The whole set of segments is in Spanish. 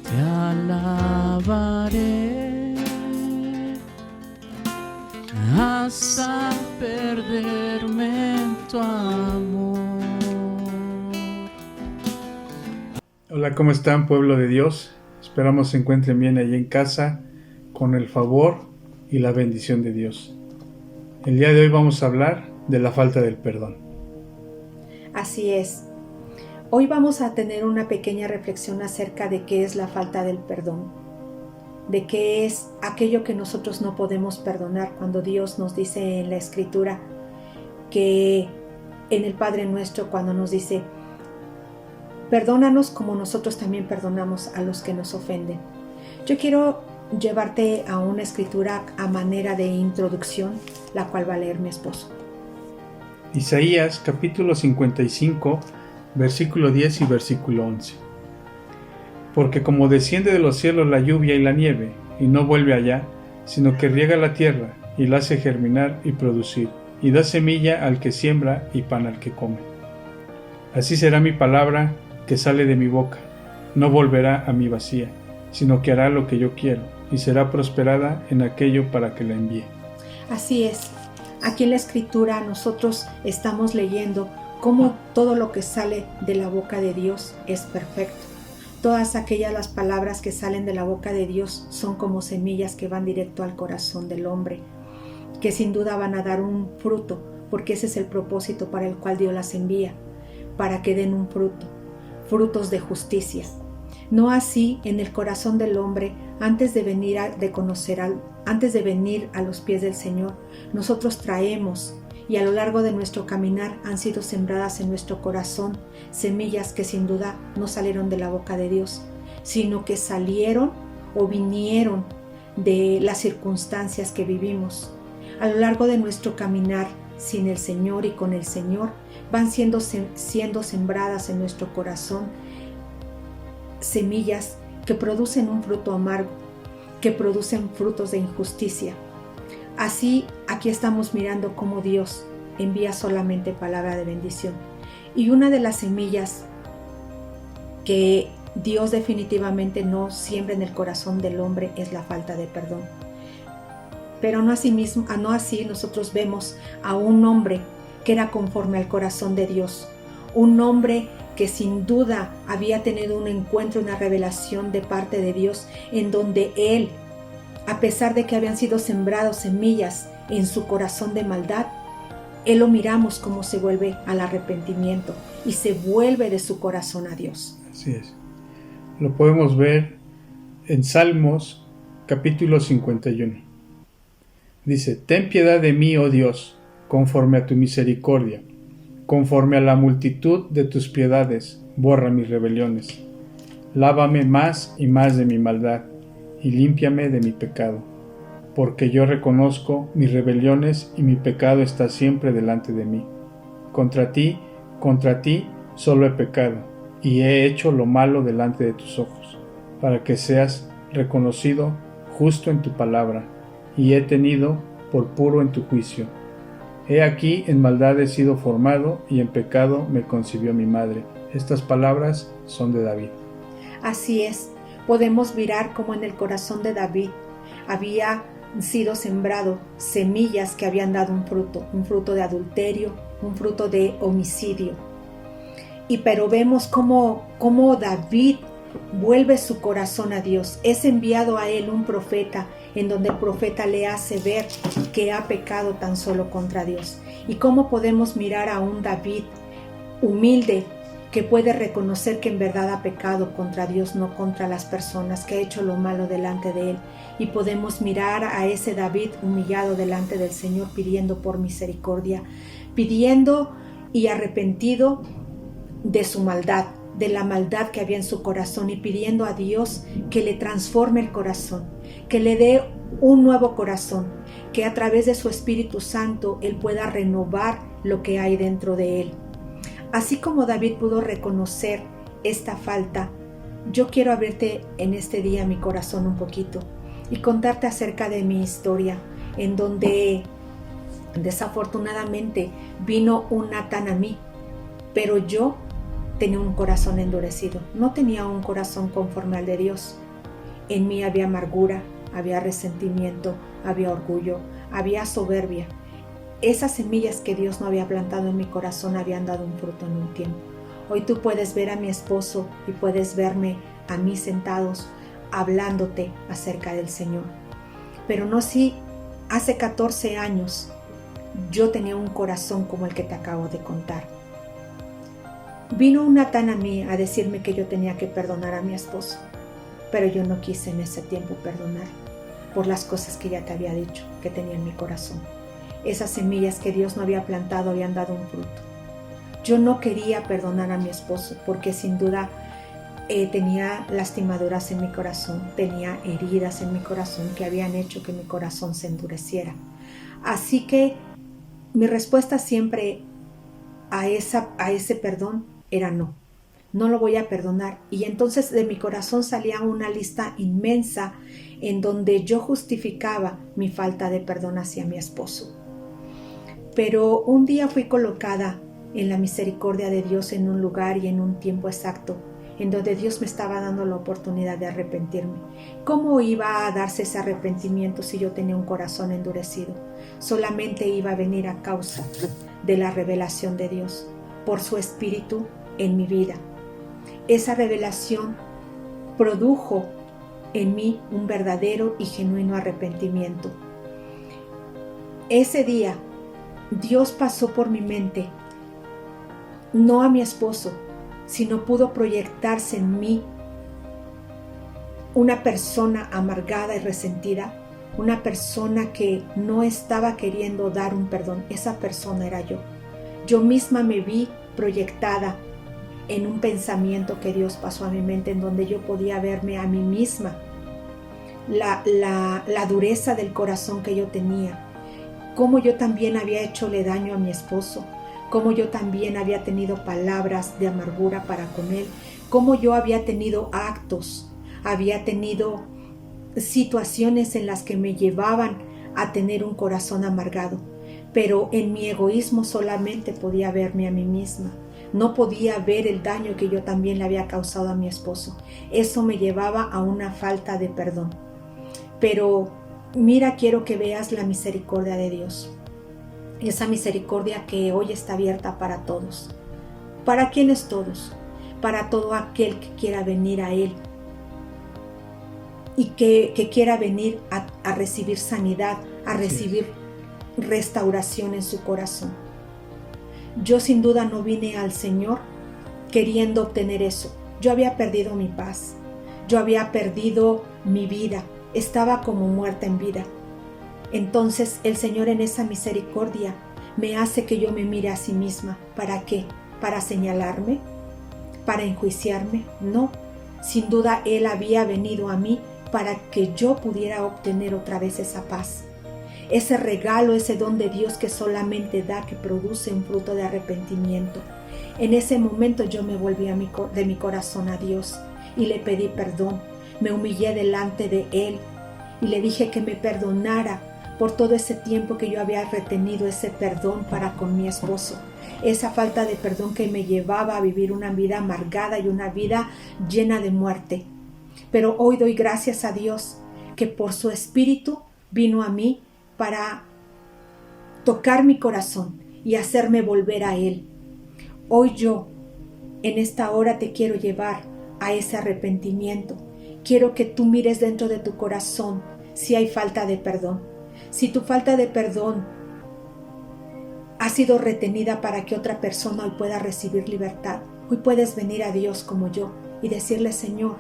te alabaré hasta perderme en tu amor. Hola, ¿cómo están, pueblo de Dios? Esperamos se encuentren bien allí en casa, con el favor y la bendición de Dios. El día de hoy vamos a hablar de la falta del perdón. Así es. Hoy vamos a tener una pequeña reflexión acerca de qué es la falta del perdón, de qué es aquello que nosotros no podemos perdonar cuando Dios nos dice en la Escritura que en el Padre Nuestro cuando nos dice perdónanos como nosotros también perdonamos a los que nos ofenden. Yo quiero llevarte a una escritura a manera de introducción, la cual va a leer mi esposo. Isaías capítulo 55, versículo 10 y versículo 11. Porque como desciende de los cielos la lluvia y la nieve, y no vuelve allá, sino que riega la tierra, y la hace germinar y producir, y da semilla al que siembra y pan al que come. Así será mi palabra que sale de mi boca, no volverá a mí vacía, sino que hará lo que yo quiero, y será prosperada en aquello para que la envíe. Así es. Aquí en la Escritura nosotros estamos leyendo cómo todo lo que sale de la boca de Dios es perfecto. Todas aquellas las palabras que salen de la boca de Dios son como semillas que van directo al corazón del hombre, que sin duda van a dar un fruto, porque ese es el propósito para el cual Dios las envía, para que den un fruto, frutos de justicia. No así en el corazón del hombre, antes de venir a los pies del Señor, nosotros traemos y a lo largo de nuestro caminar han sido sembradas en nuestro corazón semillas que sin duda no salieron de la boca de Dios, sino que salieron o vinieron de las circunstancias que vivimos. A lo largo de nuestro caminar sin el Señor y con el Señor van siendo sembradas en nuestro corazón semillas que producen un fruto amargo, que producen frutos de injusticia. Así, aquí estamos mirando cómo Dios envía solamente palabra de bendición. Y una de las semillas que Dios definitivamente no siembra en el corazón del hombre es la falta de perdón. Pero no así nosotros vemos a un hombre que era conforme al corazón de Dios, un hombre que sin duda había tenido un encuentro, una revelación de parte de Dios, en donde él, a pesar de que habían sido sembrados semillas en su corazón de maldad, él lo miramos como se vuelve al arrepentimiento y se vuelve de su corazón a Dios. Así es. Lo podemos ver en Salmos capítulo 51. Dice: Ten piedad de mí, oh Dios, conforme a tu misericordia. Conforme a la multitud de tus piedades, borra mis rebeliones. Lávame más y más de mi maldad, y límpiame de mi pecado. Porque yo reconozco mis rebeliones, y mi pecado está siempre delante de mí. Contra ti solo he pecado, y he hecho lo malo delante de tus ojos, para que seas reconocido justo en tu palabra, y he tenido por puro en tu juicio. He aquí, en maldad he sido formado, y en pecado me concibió mi madre. Estas palabras son de David. Así es, podemos mirar cómo en el corazón de David había sido sembrado semillas que habían dado un fruto de adulterio, un fruto de homicidio. Pero vemos cómo David vuelve su corazón a Dios. Es enviado a él un profeta, en donde el profeta le hace ver que ha pecado tan solo contra Dios. Y cómo podemos mirar a un David humilde que puede reconocer que en verdad ha pecado contra Dios, no contra las personas, que ha hecho lo malo delante de él. Y podemos mirar a ese David humillado delante del Señor, pidiendo por misericordia, pidiendo y arrepentido de su maldad, de la maldad que había en su corazón, y pidiendo a Dios que le transforme el corazón, que le dé un nuevo corazón, que a través de su Espíritu Santo Él pueda renovar lo que hay dentro de él. Así como David pudo reconocer esta falta, yo quiero abrirte en este día mi corazón un poquito y contarte acerca de mi historia, en donde desafortunadamente vino un Natán a mí, pero yo tenía un corazón endurecido, no tenía un corazón conforme al de Dios. En mí había amargura, había resentimiento, había orgullo, había soberbia. Esas semillas que Dios no había plantado en mi corazón habían dado un fruto en un tiempo. Hoy tú puedes ver a mi esposo y puedes verme a mí sentados hablándote acerca del Señor. Pero no si hace 14 años yo tenía un corazón como el que te acabo de contar. Vino un Natán a mí a decirme que yo tenía que perdonar a mi esposo, pero yo no quise en ese tiempo perdonar por las cosas que ya te había dicho que tenía en mi corazón. Esas semillas que Dios no había plantado habían dado un fruto. Yo no quería perdonar a mi esposo porque sin duda tenía lastimaduras en mi corazón, tenía heridas en mi corazón que habían hecho que mi corazón se endureciera. Así que mi respuesta siempre a ese perdón era no lo voy a perdonar. Y entonces de mi corazón salía una lista inmensa en donde yo justificaba mi falta de perdón hacia mi esposo. Pero un día fui colocada en la misericordia de Dios en un lugar y en un tiempo exacto, en donde Dios me estaba dando la oportunidad de arrepentirme. ¿Cómo iba a darse ese arrepentimiento si yo tenía un corazón endurecido? Solamente iba a venir a causa de la revelación de Dios, por su Espíritu en mi vida. Esa revelación produjo en mí un verdadero y genuino arrepentimiento. Ese día, Dios pasó por mi mente, no a mi esposo, sino pudo proyectarse en mí una persona amargada y resentida, una persona que no estaba queriendo dar un perdón. Esa persona era yo. Yo misma me vi proyectada en un pensamiento que Dios pasó a mi mente, en donde yo podía verme a mí misma, la dureza del corazón que yo tenía, cómo yo también había hechole daño a mi esposo, cómo yo también había tenido palabras de amargura para con él, cómo yo había tenido actos, había tenido situaciones en las que me llevaban a tener un corazón amargado, pero en mi egoísmo solamente podía verme a mí misma. No podía ver el daño que yo también le había causado a mi esposo. Eso me llevaba a una falta de perdón. Pero mira, quiero que veas la misericordia de Dios. Esa misericordia que hoy está abierta para todos. ¿Para quiénes todos? Para todo aquel que quiera venir a Él y que quiera venir a recibir sanidad, a recibir restauración en su corazón. Yo sin duda no vine al Señor queriendo obtener eso. Yo había perdido mi paz, yo había perdido mi vida, estaba como muerta en vida. Entonces el Señor en esa misericordia me hace que yo me mire a sí misma. ¿Para qué? ¿Para señalarme? ¿Para enjuiciarme? No, sin duda Él había venido a mí para que yo pudiera obtener otra vez esa paz. Ese regalo, ese don de Dios que solamente da, que produce un fruto de arrepentimiento. En ese momento yo me volví de mi corazón a Dios y le pedí perdón. Me humillé delante de Él y le dije que me perdonara por todo ese tiempo que yo había retenido ese perdón para con mi esposo. Esa falta de perdón que me llevaba a vivir una vida amargada y una vida llena de muerte. Pero hoy doy gracias a Dios que por su Espíritu vino a mí para tocar mi corazón y hacerme volver a Él. Hoy yo, en esta hora, te quiero llevar a ese arrepentimiento. Quiero que tú mires dentro de tu corazón si hay falta de perdón. Si tu falta de perdón ha sido retenida para que otra persona hoy pueda recibir libertad, hoy puedes venir a Dios como yo y decirle: Señor,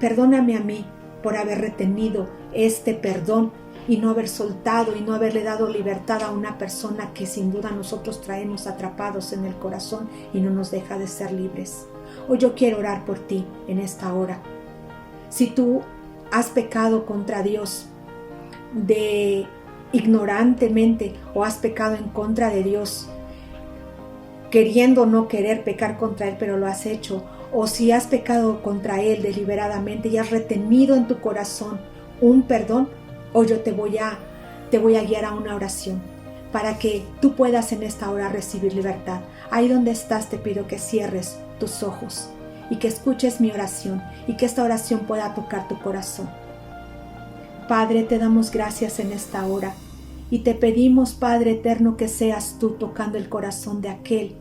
perdóname a mí por haber retenido este perdón y no haber soltado y no haberle dado libertad a una persona que sin duda nosotros traemos atrapados en el corazón y no nos deja de ser libres. Hoy yo quiero orar por ti en esta hora. Si tú has pecado contra Dios de ignorantemente o has pecado en contra de Dios, queriendo no querer pecar contra Él, pero lo has hecho, o si has pecado contra Él deliberadamente y has retenido en tu corazón un perdón, hoy yo te voy a guiar a una oración para que tú puedas en esta hora recibir libertad. Ahí donde estás te pido que cierres tus ojos y que escuches mi oración y que esta oración pueda tocar tu corazón. Padre, te damos gracias en esta hora y te pedimos, Padre eterno, que seas tú tocando el corazón de aquel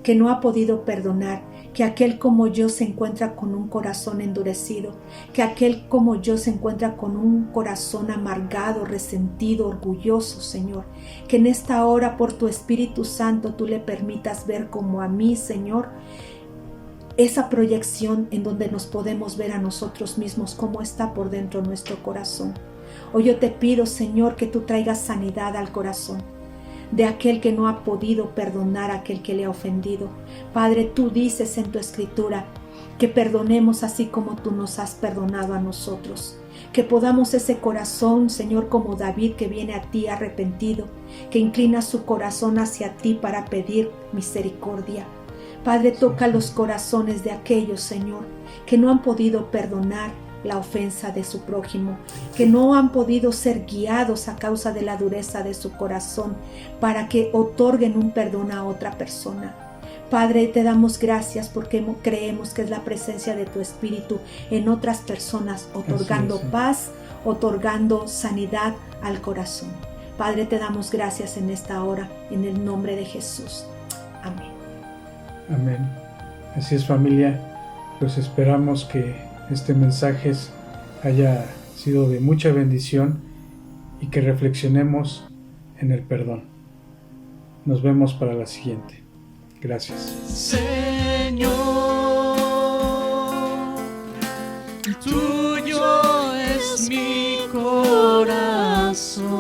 que no ha podido perdonar, que aquel como yo se encuentra con un corazón endurecido, que aquel como yo se encuentra con un corazón amargado, resentido, orgulloso, Señor, que en esta hora por tu Espíritu Santo tú le permitas ver como a mí, Señor, esa proyección en donde nos podemos ver a nosotros mismos, cómo está por dentro nuestro corazón. Hoy yo te pido, Señor, que tú traigas sanidad al corazón de aquel que no ha podido perdonar a aquel que le ha ofendido. Padre, tú dices en tu escritura que perdonemos así como tú nos has perdonado a nosotros. Que podamos ese corazón, Señor, como David, que viene a ti arrepentido, que inclina su corazón hacia ti para pedir misericordia. Padre, toca los corazones de aquellos, Señor, que no han podido perdonar la ofensa de su prójimo, que no han podido ser guiados a causa de la dureza de su corazón para que otorguen un perdón a otra persona. Padre, te damos gracias porque creemos que es la presencia de tu Espíritu en otras personas, otorgando paz, otorgando sanidad al corazón. Padre, te damos gracias en esta hora, en el nombre de Jesús. Amén. Amén. Así es, familia, pues esperamos que este mensaje haya sido de mucha bendición y que reflexionemos en el perdón. Nos vemos para la siguiente. Gracias. Señor, tuyo es mi corazón.